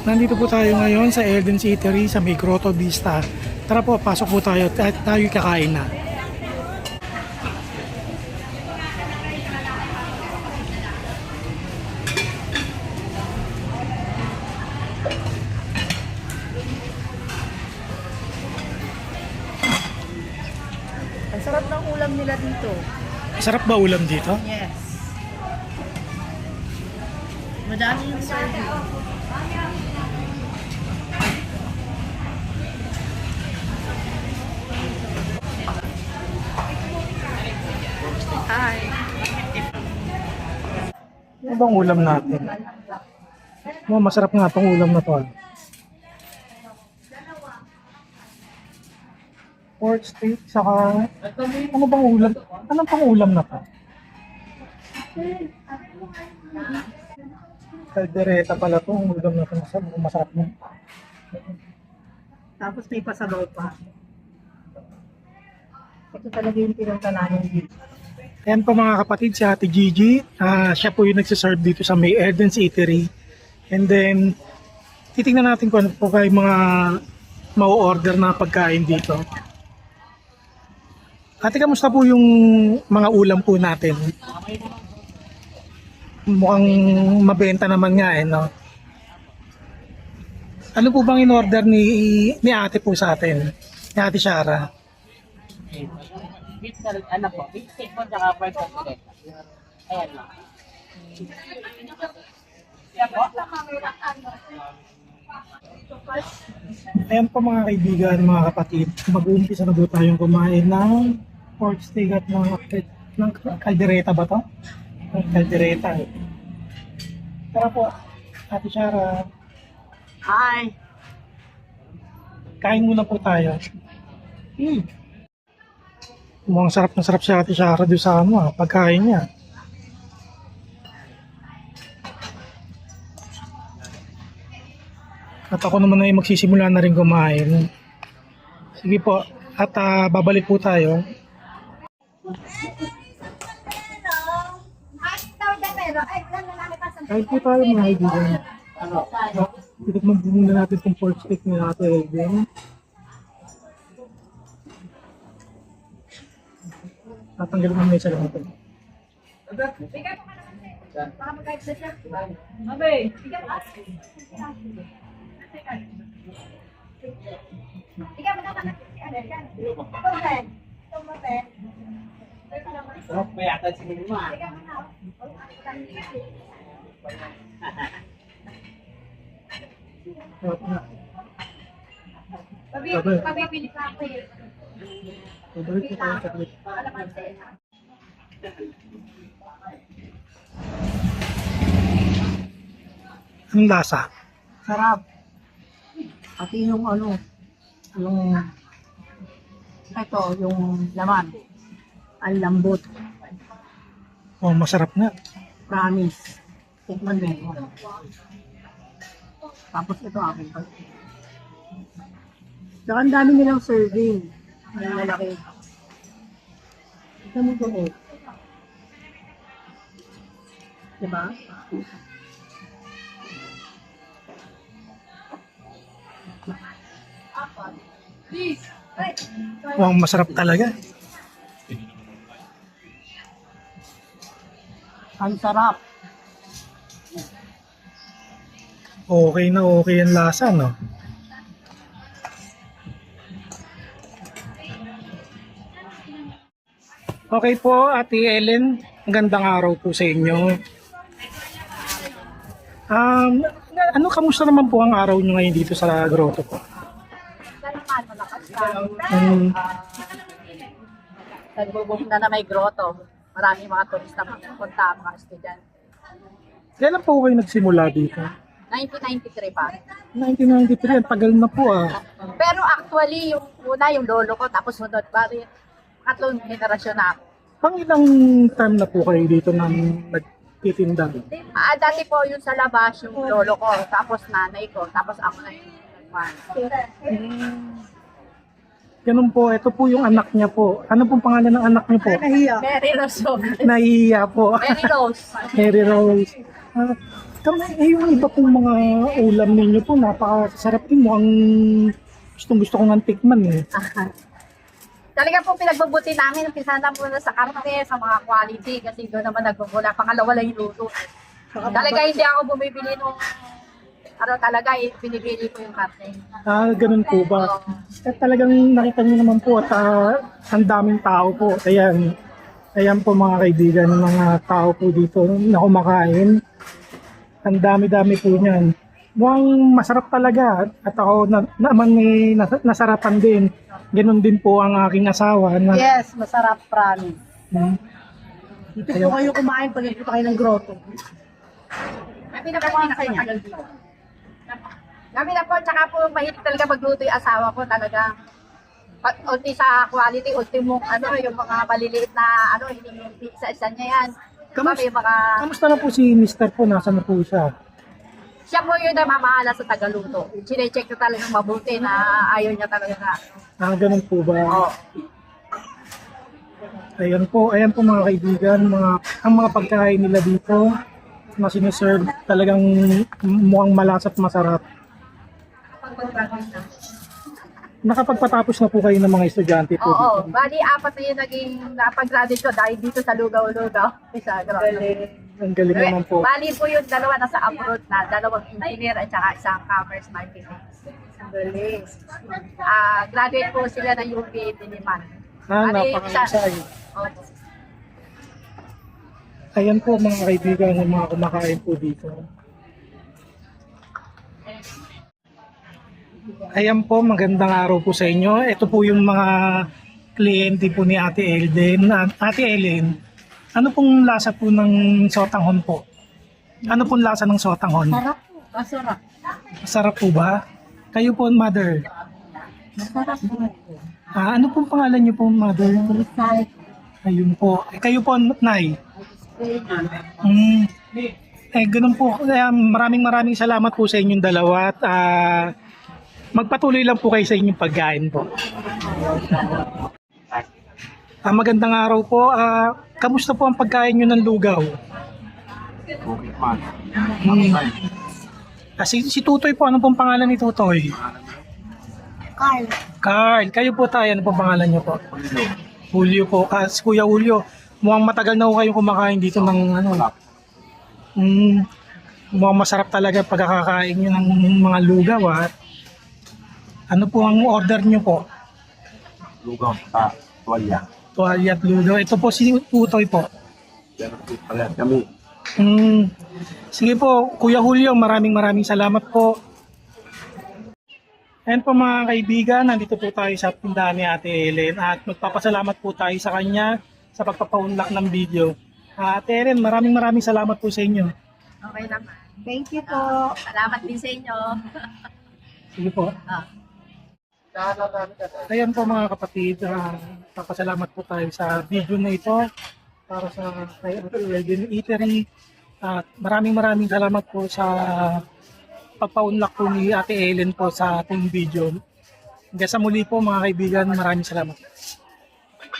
Nandito po tayo ngayon sa Elden's Eatery sa may Grotto Vista. Tara po, pasok po tayo at tayo'y kakain na. Ang sarap ng ulam nila dito. Sarap ba ulam dito? Yes. Madami yung serving. Hi. Ano bang ulam natin? Oh, masarap nga itong ulam na to. Pork steak, saka... Ano bang ulam? Anong pang ulam na to? Caldereta pala to. Ang ulam na to. Masarap mo. Tapos may pasabaw pa. Ito talaga yung pinunta namin dito. Ayan po mga kapatid, si Ate Gigi. Siya po yung nagsiserve dito sa may Elden's Eatery. And then, titingnan natin kung ano po kayo mga mau-order na pagkain dito. Ate, kamusta po yung mga ulam po natin? Mukhang mabenta naman nga no? Ano po bang in-order ni ate po sa atin? Ni Ate Shara? Beef ano po, beef steak po, tsaka fried potato. Ayan lang. Yan po. Ayan po mga kaibigan, mga kapatid. Mag-uumpisa na po tayong kumain ng pork steak at ng caldereta ba to? Caldereta. Tara po, Ate Shara. Hi. Kain muna po tayo. Mukhang sarap na sarap si Ate Shara doon sa pagkain niya. At ako naman ay magsisimula na rin kumain. Sige po, at babalik po tayo. Kain po tayo mga kaibigan. Titikman po muna natin itong pork steak ni Ate Elden. Tatanggalin mo muna sa lahat. May atad si Mima. Pabibili ka ako yun. Pabalik po tayo sa clip. Anong lasa? Sarap. Pati yung yung ito, yung laman. Ang lambot. Oh, masarap nga. Promise. Tikman mo. Tapos ito akin pa. Saka ang dami nilang serving. Ang lalaki. Ito mo ito eh. Diba? Oh, masarap talaga. Ang sarap. Okay na okay ang lasa, no? Okay po, Ate Ellen. Magandang araw po sa inyo. Kamusta naman po ang araw nyo ngayon dito sa grotto po? Nagbubuk na may grotto. Maraming mga turista magpunta, mga estudyante. Kailan po kayo nagsimula dito? 1993 pa. 1993, ang tagal na po Pero actually, yung una yung lolo ko, tapos sunod pa rin. Katlong generasyon na ako. Pang ilang time na po kayo dito nang nagtitinda? Dati po yung sa labas, yung lolo ko, tapos nanay ko, tapos ako na yung Ganun po, ito po yung anak niya po. Ano pong pangalan ng anak niyo po? Mary Rose. Nahihiya po. Mary Rose. Mary Rose. Yung iba pong mga ulam ninyo po, napakasarap din mo. Ang gustong-gusto ko ng tikman eh. Talaga po pinagbabuti namin, umpisa na muna sa karne, sa mga quality, kasi doon naman nagmumula, pangalawa lang yung luto. Talaga hindi ako bumibili nung, talaga, pinipili ko yung karne. Ganun po ba? Oo. Talagang nakita niyo naman po at ang daming tao po. Ayan po mga kaibigan, mga tao po dito na kumakain. Ang dami-dami po niyan. Mukhang masarap talaga at ako naman nasarapan din. Ganun din po ang aking asawa. Yes, masarap, promise. Dito po kayo kumain pag nagpunta kayo ng grotto. Kami na po ang kanya. Kami na po, tsaka po mahilig talaga magluto yung asawa ko talaga. Unti sa quality, unti mong yung mga maliliit na hindi yung isa-isa niya yan. May mga, Kamusta na po si Mr. po? Nasaan na po siya? siya po yung namamahala sa tagaluto. Sinecheck ko talaga mabuti na ayaw niya talaga na. Ganun po ba? Oo. Ayan po mga kaibigan, ang mga pagkain nila dito na siniserve talagang mukhang malasa at masarap. Nakapagpatapos na po kayo ng mga estudyante po Oo, dito. bali 4 na yung naging napag-graduate ko dahil dito sa Lugaw-Lugaw. Sa Ang galing naman po. Bali po yung dalawa nasa abroad na, 2 engineer at saka isang commerce marketing. Galing. Graduate po sila ng UP Diliman. Napakasay. Opo. Ayan po mga kaibigan, yung mga kumakain po dito. Ayan po, magandang araw po sa inyo. Ito po yung mga kliyente po ni Ate Elden. Ate Ellen, ano pong lasa po ng sotanghon po? Ano pong lasa ng sotanghon? Sarap po. Masarap. Masarap po ba? Kayo po, mother. Masarap po. Ano pong pangalan niyo po, mother? Rizal. Ayun po. Kayo po, nay. Ganun po. Kaya maraming salamat po sa inyong dalawa at magpatuloy lang po kayo sa inyong pagkain po. Magandang araw po. Kamusta po ang pagkain nyo ng lugaw? Okay man. Si Tutoy po, ano pong pangalan ni Tutoy? Carl. Carl. Kayo po tayo, ano pong pangalan nyo po? Julio po. Si Kuya Julio, mukhang matagal na po kayong kumakain dito ng mukhang masarap talaga pagkakakain nyo ng mga lugaw at ano po ang order nyo po? Lugaw sa tuwalya. Tuwalya at lugaw. Ito po si Tutoy po. Pero pala kami. Sige po, Kuya Julio, maraming salamat po. Ayan po mga kaibigan, nandito po tayo sa tindahan ni Ate Ellen at magpapasalamat po tayo sa kanya sa pagpapaunlak ng video. Ate Ellen, maraming salamat po sa inyo. Okay naman. Thank you po. Salamat din sa inyo. Sige po. Ayan po mga kapatid, papasalamat po tayo sa video na ito para sa kay Ate Ellen Eatery. At maraming salamat po sa pagpaunlak po ni Ate Ellen po sa ating video. Hanggang sa muli po mga kaibigan, maraming salamat.